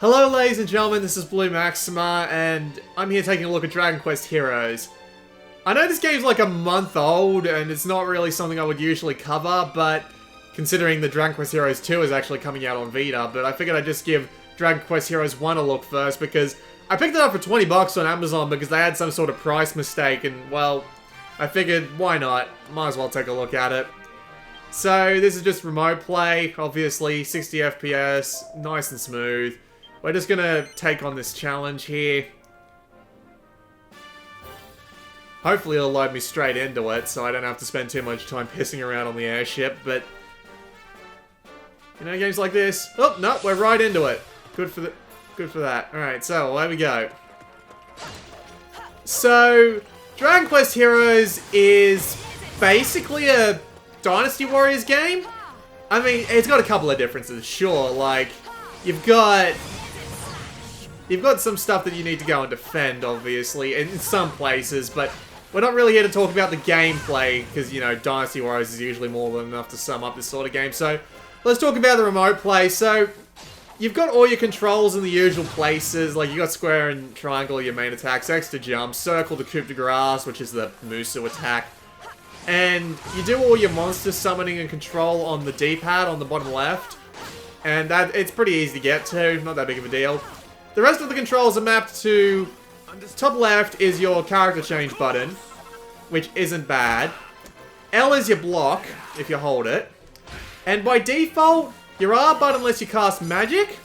Hello ladies and gentlemen, this is Blue Maxima, and I'm here taking a look at Dragon Quest Heroes. I know this game's like a month old, and it's not really something I would usually cover, but considering the Dragon Quest Heroes 2 is actually coming out on Vita, but I figured I'd just give Dragon Quest Heroes 1 a look first, because I picked it up for 20 bucks on Amazon because they had some sort of price mistake, and well, I figured, why not? Might as well take a look at it. So, this is just remote play, obviously, 60 FPS, nice and smooth. We're just gonna take on this challenge here. Hopefully it'll load me straight into it, so I don't have to spend too much time pissing around on the airship, but... You know, games like this... Oh, no, we're right into it. Good for that. Alright, so, there we go. So, Dragon Quest Heroes is basically a Dynasty Warriors game. I mean, it's got a couple of differences, sure, like... You've got some stuff that you need to go and defend, obviously, in some places, but we're not really here to talk about the gameplay, because, you know, Dynasty Warriors is usually more than enough to sum up this sort of game. So, let's talk about the remote play. So, you've got all your controls in the usual places, like, you got square and triangle, your main attacks, X to jump, circle to coup de grace, which is the Musu attack, and you do all your monster summoning and control on the D-pad on the bottom left, and it's pretty easy to get to, not that big of a deal. The rest of the controls are mapped to... Top left is your character change button, which isn't bad. L is your block, if you hold it. And by default, your R button lets you cast magic,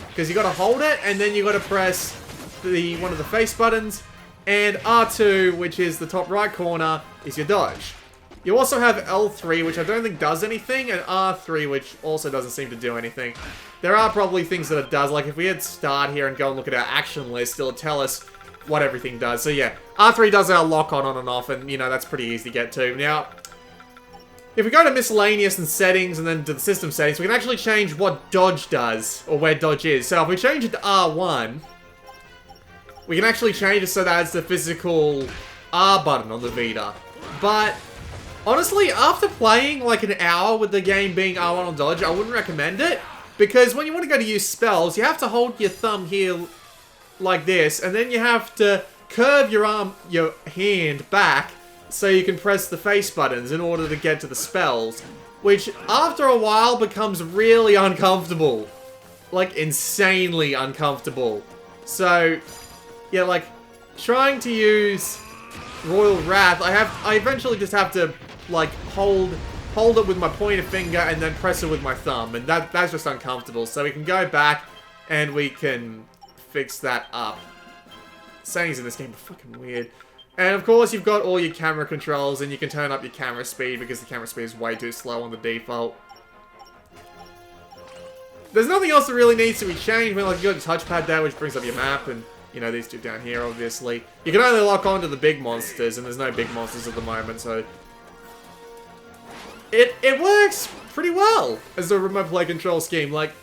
because you gotta hold it, and then you gotta press one of the face buttons. And R2, which is the top right corner, is your dodge. You also have L3, which I don't think does anything, and R3, which also doesn't seem to do anything. There are probably things that it does, like if we had start here and go and look at our action list, it'll tell us what everything does. So yeah, R3 does our lock on and off, and you know, that's pretty easy to get to. Now, if we go to miscellaneous and settings, and then to the system settings, we can actually change what dodge does, or where dodge is. So if we change it to R1, we can actually change it so that it's the physical R button on the Vita. But honestly, after playing like an hour with the game being R1 on dodge, I wouldn't recommend it. Because when you want to go to use spells, you have to hold your thumb here like this, and then you have to curve your hand back so you can press the face buttons in order to get to the spells. Which, after a while, becomes really uncomfortable. Like, insanely uncomfortable. So, yeah, like, trying to use Royal Wrath, I eventually just have to, like, hold it with my pointer finger and then press it with my thumb, and that's just uncomfortable. So we can go back and we can fix that up. Settings in this game are fucking weird. And of course you've got all your camera controls, and you can turn up your camera speed because the camera speed is way too slow on the default. There's nothing else that really needs to be changed. I mean, like, you got the touchpad there, which brings up your map, and you know, these two down here, obviously. You can only lock on to the big monsters, and there's no big monsters at the moment, so It works pretty well as a remote play control scheme. Like,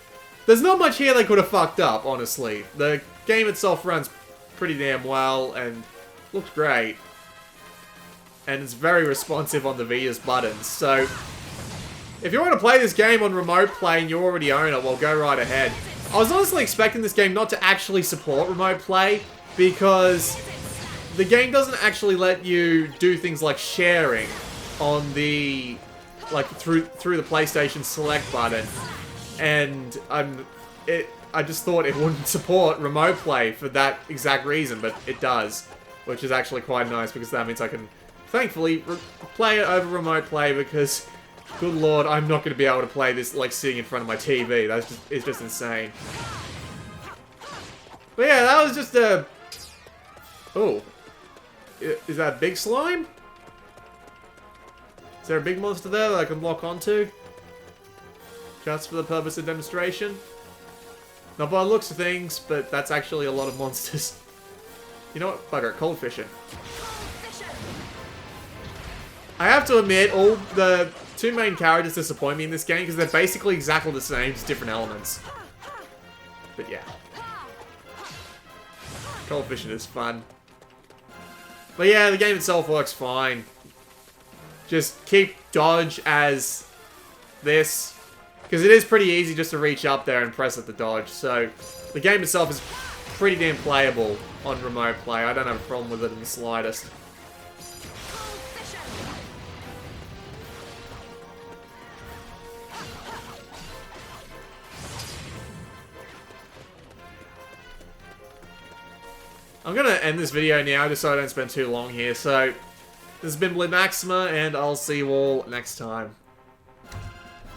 there's not much here they could have fucked up, honestly. The game itself runs pretty damn well and looks great. And it's very responsive on the Vita's buttons. So, if you want to play this game on remote play and you already own it, well, go right ahead. I was honestly expecting this game not to actually support remote play, because the game doesn't actually let you do things like sharing on the... like through the PlayStation Select button, and I just thought it wouldn't support remote play for that exact reason, but it does, which is actually quite nice, because that means I can thankfully play it over remote play, because good lord, I'm not going to be able to play this like sitting in front of my TV. It's just insane. But yeah, that was just a... Oh, is that a big slime? Is there a big monster there that I can lock onto? Just for the purpose of demonstration? Not by the looks of things, but that's actually a lot of monsters. You know what? Bugger it. Cold fishing. I have to admit, all the two main characters disappoint me in this game, because they're basically exactly the same, just different elements. But yeah. Cold fishing is fun. But yeah, the game itself works fine. Just keep dodge as this, because it is pretty easy just to reach up there and press at the dodge. So The game itself is pretty damn playable on remote play. I don't have a problem with it in the slightest. I'm gonna end this video now just so I don't spend too long here. So, this has been Blue Maxima, and I'll see you all next time.